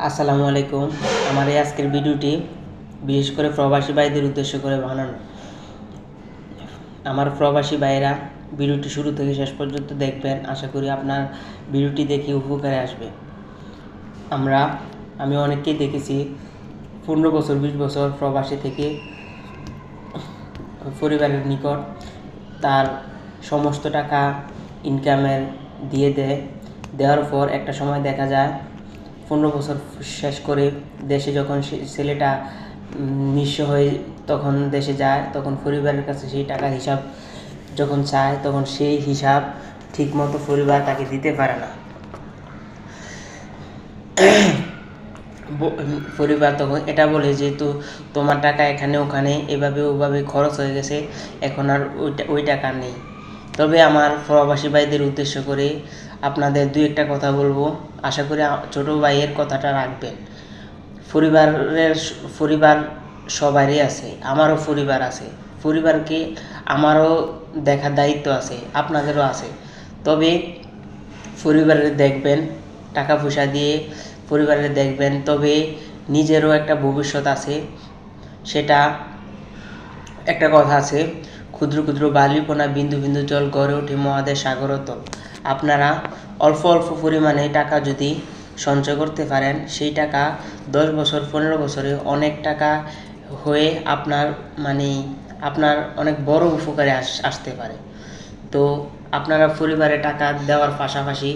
আসসালামু আলাইকুম। আমার এই আজকের ভিডিওটি বিশেষ করে প্রবাসী ভাইদের উদ্দেশ্য করে বানানো। আমার প্রবাসী ভাইরা ভিডিওটি শুরু থেকে শেষ পর্যন্ত দেখবেন। আশা করি আপনার ভিডিওটি দেখে উপকারে আসবে। আমি অনেককেই দেখেছি 15 বছর 20 বছর প্রবাসী থেকে পরিবারের নিকট তার সমস্ত টাকা ইনকামের দেওয়ার পর একটা সময় দেখা যায় 15 বছর শেষ করে দেশে যখন ছেলেটা নিঃস্ব হয়ে তখন দেশে যায়, তখন পরিবারের কাছে সেই টাকার হিসাব যখন চায়, তখন সেই হিসাব ঠিকমতো পরিবার তাকে দিতে পারে না। পরিবার তখন এটা বলে যে তোমার টাকা এখানে ওখানে এভাবে ওভাবে খরচ হয়ে গেছে, এখন আর ওই টাকা নেই। তবে আমার প্রবাসী ভাইদের উদ্দেশ্য করে আপনাদের দুই একটা কথা বলবো। আশা করি ছোটো ভাইয়ের কথাটা রাখবেন। পরিবার সবারই আছে, আমারও পরিবার আছে। পরিবারকে আমারও দেখার দায়িত্ব আছে, আপনাদেরও আছে। তবে পরিবারের দেখবেন, টাকা পয়সা দিয়ে পরিবারের দেখবেন, তবে নিজেরও একটা ভবিষ্যৎ আছে। সেটা একটা কথা আছে, ক্ষুদ্র ক্ষুদ্র বালিকণা বিন্দু বিন্দু জল গড়ে ওঠে মহাদেশ সাগরতল। আপনারা অল্প অল্প পরিমাণে টাকা যদি সঞ্চয় করতে পারেন, সেই টাকা 10 বছর 15 বছরে অনেক টাকা হয়ে আপনার অনেক বড় উপকারে আসতে পারে। তো আপনারা পরিবারে টাকা দেওয়ার পাশাপাশি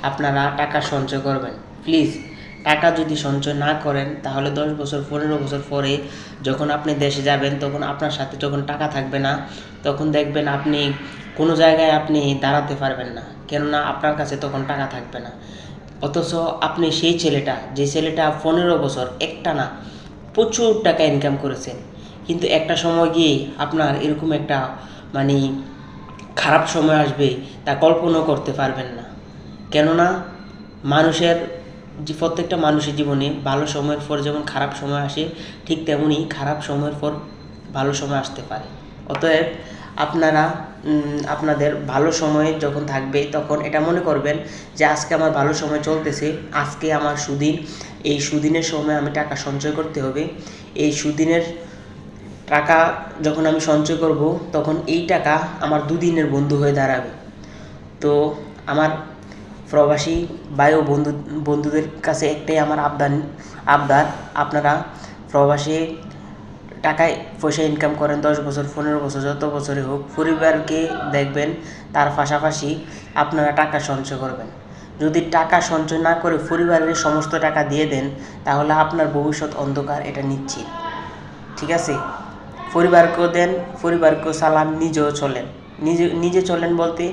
আপনারা টাকা সঞ্চয় করবেন। প্লিজ, টাকা যদি সঞ্চয় না করেন তাহলে 10 বছর 15 বছর পরে যখন আপনি দেশে যাবেন, তখন আপনার সাথে যখন টাকা থাকবে না, তখন দেখবেন আপনি কোনো জায়গায় আপনি দাঁড়াতে পারবেন না, কেননা আপনার কাছে তখন টাকা থাকবে না। অথচ আপনি সেই যে ছেলেটা 15 বছর একটানা প্রচুর টাকা ইনকাম করেছেন, কিন্তু একটা সময় গিয়ে আপনার এরকম একটা খারাপ সময় আসবে তা কল্পনাও করতে পারবেন না। কেননা প্রত্যেকটা মানুষের জীবনে ভালো সময়ের পর যেমন খারাপ সময় আসে, ঠিক তেমনই খারাপ সময়ের পর ভালো সময় আসতে পারে। অতএব আপনারা আপনাদের ভালো সময় যখন থাকবে তখন এটা মনে করবেন যে আজকে আমার ভালো সময় চলতেছে, আজকে আমার সুদিন, এই সুদিনের সময় আমি টাকা সঞ্চয় করতে হবে। এই সুদিনের টাকা যখন আমি সঞ্চয় করব, তখন এই টাকা আমার দুদিনের বন্ধু হয়ে দাঁড়াবে। তো আমার প্রবাসী ভাই ও বন্ধুদের কাছে একটাই আমার আবদার, আপনারা প্রবাসী টাকায় পয়সা ইনকাম করেন, 10 বছর 15 বছর যত বছরই হোক, পরিবারকে দেখবেন, তার পাশাপাশি আপনারা টাকা সঞ্চয় করবেন। যদি টাকা সঞ্চয় না করে পরিবারের সমস্ত টাকা দিয়ে দেন, তাহলে আপনার ভবিষ্যৎ অন্ধকার, এটা নিশ্চিত। ঠিক আছে? পরিবারকেও দেন, পরিবারকেও চালান, নিজেও চলেন। নিজে চলেন বলতে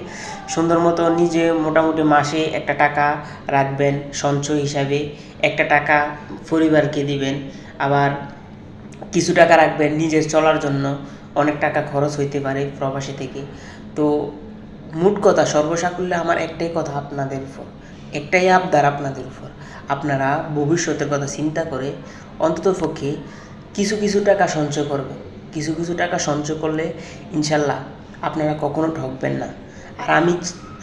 সুন্দর মতো নিজে মোটামুটি মাসে একটা টাকা রাখবেন সঞ্চয় হিসাবে, একটা টাকা পরিবারকে দিবেন, আবার কিছু টাকা রাখবেন নিজের চলার জন্য। অনেক টাকা খরচ হইতে পারে প্রবাসী থেকে। তো মোট কথা, সর্বসাকুল্যে আমার একটাই কথা আপনাদের উপর, একটাই আবদার আপনাদের উপর, আপনারা ভবিষ্যতের কথা চিন্তা করে অন্ততপক্ষে কিছু কিছু টাকা সঞ্চয় করবেন। কিছু কিছু টাকা সঞ্চয় করলে ইনশাল্লাহ আপনারা কখনো ঠকবেন না। আর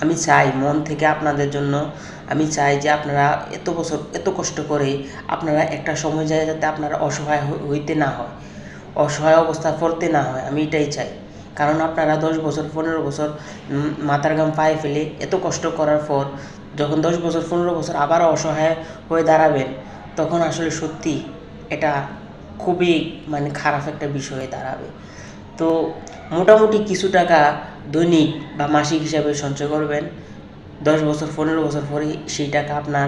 আমি চাই মন থেকে আপনাদের জন্য, আমি চাই যে আপনারা এত বছর এত কষ্ট করে আপনারা একটা সময় যায় যাতে আপনারা অসহায় হইতে না হয়, অসহায় অবস্থা পড়তে না হয়, আমি এটাই চাই। কারণ আপনারা 10 বছর 15 বছর মাথার ঘাম পায়ে ফেলে এত কষ্ট করার পর যখন 10 বছর 15 বছর আবারও অসহায় হয়ে দাঁড়াবেন, তখন আসলে সত্যি এটা খুবই খারাপ একটা বিষয় হয়ে দাঁড়াবে। তো মোটামুটি কিছু টাকা দৈনিক বা মাসিক হিসাবে সঞ্চয় করবেন। 10 বছর 15 বছর পরে সেই টাকা আপনার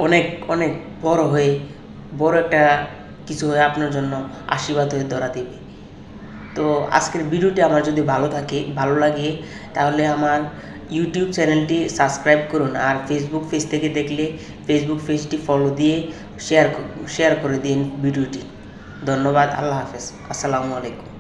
অনেক অনেক বড় একটা কিছু হয়ে আপনার জন্য আশীর্বাদ হয়ে ধরা দেবে। তো আজকের ভিডিওটি আমার যদি ভালো লাগে, তাহলে আমার ইউটিউব চ্যানেলটি সাবস্ক্রাইব করুন, আর ফেসবুক পেজ থেকে দেখলে ফেসবুক পেজটি ফলো দিয়ে শেয়ার করে দিন ভিডিওটি। ধন্যবাদ। আল্লাহ হাফেজ। আসসালামু আলাইকুম।